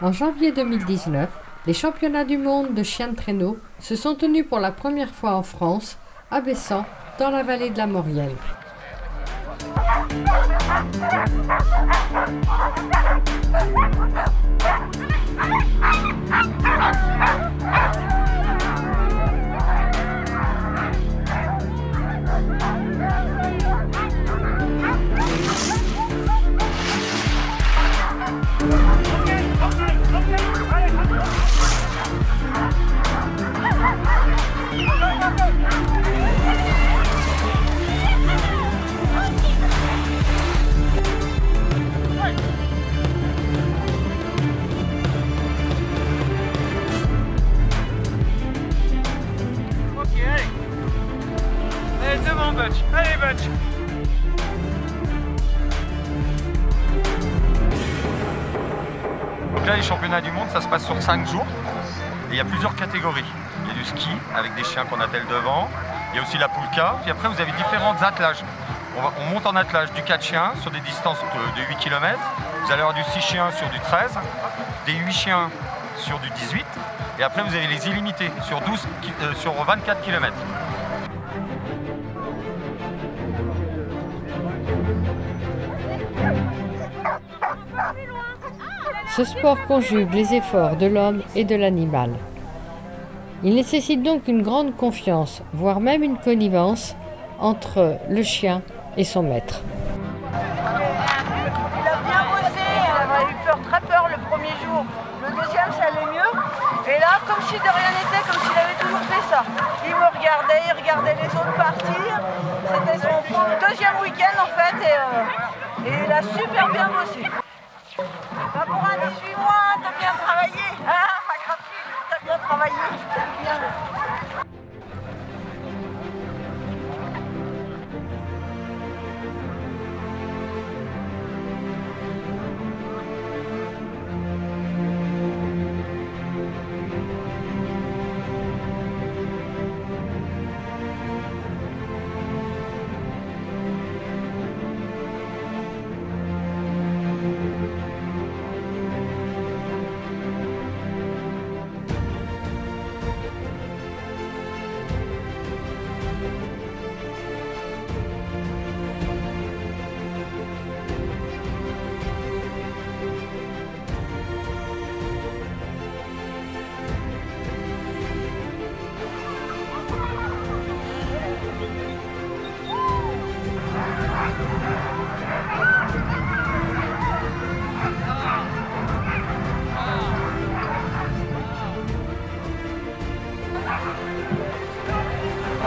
En janvier 2019, les championnats du monde de chiens de traîneau se sont tenus pour la première fois en France, à Bessan, dans la vallée de la Maurienne. Allez, Butch. Donc là, les championnats du monde, ça se passe sur 5 jours. Et il y a plusieurs catégories. Il y a du ski avec des chiens qu'on attelle devant. Il y a aussi la poulka. Puis après, vous avez différents attelages. On monte en attelage du 4 chiens sur des distances de 8 km. Vous allez avoir du 6 chiens sur du 13, des 8 chiens sur du 18. Et après, vous avez les illimités sur 24 km. Ce sport conjugue les efforts de l'homme et de l'animal. Il nécessite donc une grande confiance, voire même une connivence, entre le chien et son maître. Il a bien bossé, il avait eu très peur le premier jour. Le deuxième, ça allait mieux. Et là, comme si de rien n'était, comme s'il avait toujours fait ça. Il me regardait, il regardait les autres partir. C'était son deuxième week-end en fait, et il a super bien bossé. Bah pour un 18 mois, t'as bien travaillé. Ah, ma grande fille, t'as bien travaillé. Bien.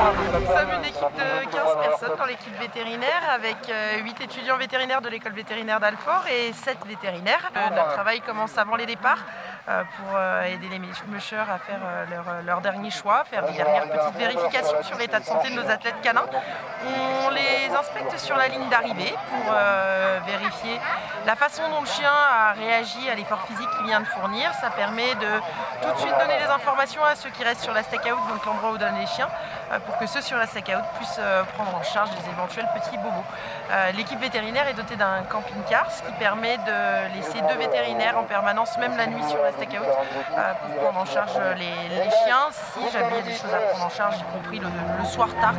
Nous sommes une équipe de 15 personnes dans l'équipe vétérinaire avec 8 étudiants vétérinaires de l'école vétérinaire d'Alfort et 7 vétérinaires. Notre travail commence avant les départs pour aider les mushers à faire leur dernier choix, faire des dernières petites vérifications sur l'état de santé de nos athlètes canins. On les inspecte sur la ligne d'arrivée pour vérifier la façon dont le chien a réagi à l'effort physique qu'il vient de fournir. Ça permet de tout de suite donner des informations à ceux qui restent sur la stakeout, donc l'endroit où donnent les chiens, pour que ceux sur la stakeout puissent prendre en charge des éventuels petits bobos. L'équipe vétérinaire est dotée d'un camping-car, ce qui permet de laisser 2 vétérinaires en permanence, même la nuit sur la stakeout, pour prendre en charge les chiens, si jamais il y a des choses à prendre en charge, y compris le soir tard.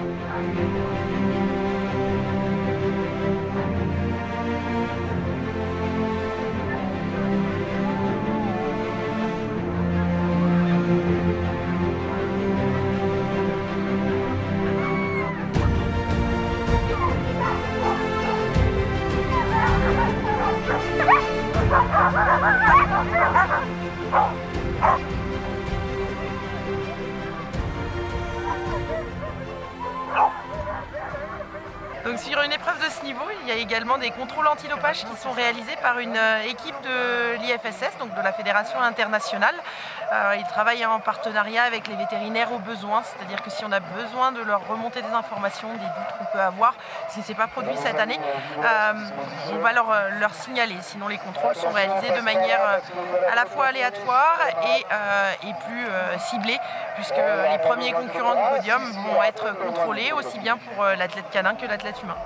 Donc sur une épreuve de ce niveau, il y a également des contrôles antidopage qui sont réalisés par une équipe de l'IFSS, donc de la Fédération internationale, Ils travaillent en partenariat avec les vétérinaires au besoin, c'est-à-dire que si on a besoin de leur remonter des informations, des doutes qu'on peut avoir, si ce n'est pas produit cette année, on va leur signaler. Sinon les contrôles sont réalisés de manière à la fois aléatoire et plus ciblée, puisque les premiers concurrents du podium vont être contrôlés aussi bien pour l'athlète canin que l'athlète humain.